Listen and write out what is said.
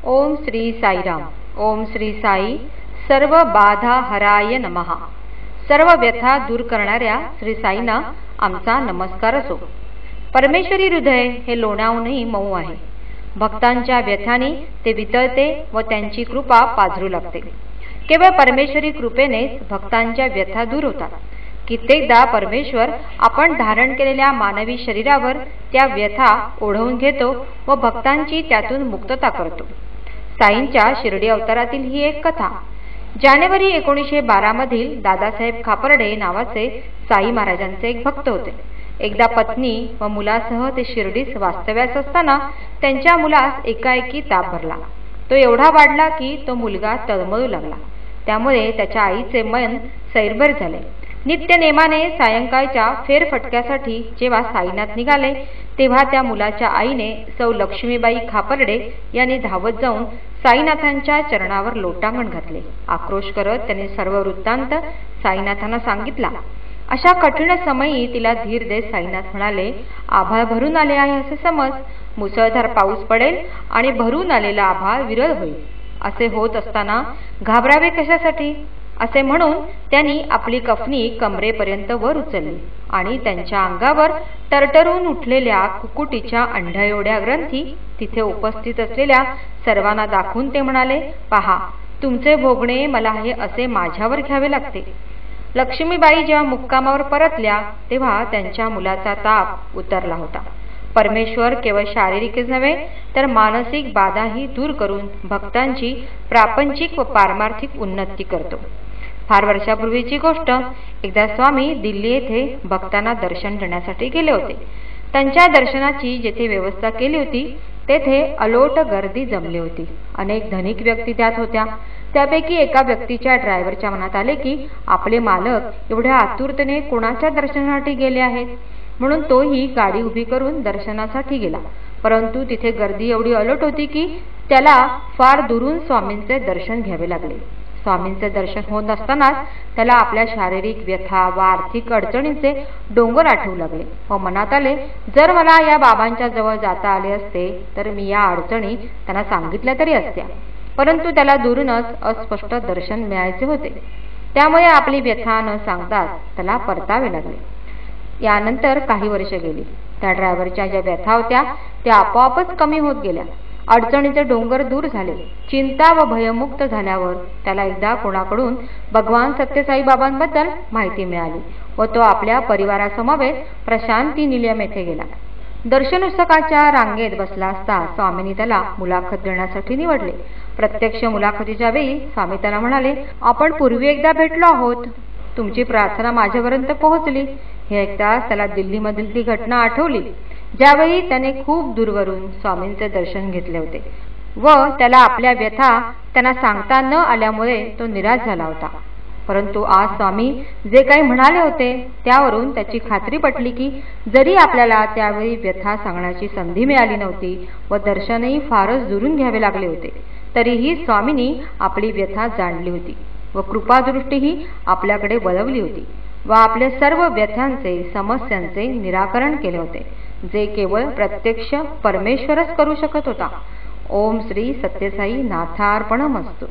ओम श्री साईराम। ओम श्री साई सर्व बाधा हराय नमः। सर्व व्यथा दूर करणाऱ्या श्री साईंना आमचा नमस्कार असो। परमेश्वरी हृदय हे लोण्याहूनही मऊ आहे। भक्तांच्या व्यथांनी ते वितळते व त्यांची कृपा पाझरू लागते। केवळ परमेश्वरी कृपेनेच भक्तांच्या व्यथा दूर होतात। कित्येकदा परमेश्वर आपण धारण केलेल्या मानवी शरीरावर त्या व्यथा ओढवून घेतो व भक्तांची त्यातून मुक्तता करतो। साईंच्या शिर्डी अवतारातील ही एक कथा। जानेवारी 1912 मधील दादासाहेब खापर्डे नावाचे साई महाराजांचे एक भक्त होते। एकदा पत्नी व मुलासह ते शिर्डीस वास्तव्यास असताना त्यांच्या मुलास एकाएकी ताप भरला। तो एवढा वाढला की तो मुलगा तळमळू लागला। त्यामुळे त्याच्या आईचे मन सैरभर झाले। नित्य नेमाने सायंकाळच्या फेरफटक्यासाठी जेव्हा साईनाथ निघाले तेव्हा त्या मुलाच्या आईने सौ लक्ष्मीबाई खापर्डे यांनी धावत जाऊन साईनाथांच्या चरणावर लोटांगण घातले। आक्रोश करत त्यांनी सर्व वृत्तांत साईनाथांना सांगितला। अशा कठीण समयी तिला धीर देत साईनाथ म्हणाले, आभाळ भरून आले आहे असे समज। मुसळधार पाऊस पडेल आणि भरून आलेला आभाळ विरळ होईल। असे होत असताना घाबरावे कशासाठी असे म्हणून त्यांनी आपली कफनी कमरेपर्यंत वर उचलली आणि त्यांच्या अंगावर टरटरून उठलेल्या कुकुटीच्या अंड्या एवढ्या ग्रंथी तिथे उपस्थित असलेल्या सर्वांना दाखवून ते म्हणाले, पहा, तुमचे भोगणे मला हे असे माझ्यावर घ्यावे लागते। लक्ष्मीबाई जेव्हा मुक्कामावर परतल्या तेव्हा त्यांच्या मुलाचा ताप उतरला होता। परमेश्वर केवळ शारीरिकच नव्हे तर मानसिक बाधाही दूर करून भक्तांची प्रापंचिक व पारमार्थिक उन्नती करतो। फार वर्षापूर्वीची गोष्ट। एकदा स्वामी दिल्ली येथे भक्तांना दर्शन देण्यासाठी गेले होते। त्यांच्या दर्शनाची जेथे व्यवस्था केली होती तेथे अलोट गर्दी जमली होती। अनेक धनिक व्यक्ती त्यात होत्या। त्यापैकी एका व्यक्तीच्या ड्रायव्हरच्या मनात आले की आपले मालक एवढ्या आतुरतेने कोणाच्या दर्शनासाठी गेले आहेत, म्हणून तोही गाडी उभी करून दर्शनासाठी गेला। परंतु तिथे गर्दी एवढी अलोट होती की त्याला फार दुरून स्वामींचे दर्शन घ्यावे लागले। स्वामींचे दर्शन होत असतानाच त्याला आपल्या शारीरिक व्यथा व आर्थिक अडचणींचे डोंगर आठवू लागले व मनात आले, जर मला या बाबांच्या जवळ जाता आले असते तर मी या अडचणी त्यांना सांगितल्या तरी असत्या। परंतु त्याला दुरूनच अस्पष्ट दर्शन मिळायचे होते। त्यामुळे आपली व्यथा न सांगताच त्याला परतावे लागले। यानंतर काही वर्षे गेली। त्या ड्रायव्हरच्या ज्या व्यथा होत्या त्या आपोआपच कमी होत गेल्या। अडचणीचे डोंगर दूर झाले। चिंता व भयमुक्त झाल्यावर त्याला एकदा कोणाकडून भगवान सत्यसाई बाबांबद्दल माहिती मिळाली व तो आपल्या परिवारासमवेत प्रशांती निलयम येथे गेला। दर्शन उत्सुकाच्या रांगेत बसला असता स्वामींनी त्याला मुलाखत देण्यासाठी निवडले। प्रत्यक्ष मुलाखतीच्या वेळी स्वामी त्याला म्हणाले, आपण पूर्वी एकदा भेटलो आहोत, तुमची प्रार्थना माझ्यापर्यंत पोहोचली। हे ऐकताच त्याला दिल्लीमधील ती घटना आठवली ज्यावेळी त्याने खूप दूरवरून स्वामींचे दर्शन घेतले होते व त्याला आपल्या व्यथा त्यांना सांगता न आल्यामुळे तो निराश झाला होता। परंतु आज स्वामी जे काही म्हणाले होते त्यावरून त्याची खात्री पटली की जरी आपल्याला त्यावेळी व्यथा सांगण्याची संधी मिळाली नव्हती व दर्शनही फारच दुरून घ्यावे लागले होते, तरीही स्वामींनी आपली व्यथा जाणली होती व कृपादृष्टीही आपल्याकडे वळवली होती व आपल्या सर्व व्यथांचे समस्यांचे निराकरण केले होते, जे केवळ प्रत्यक्ष परमेश्वरच करू शकत होता। ओम श्री सत्यसाई नाथार्पणमस्तु।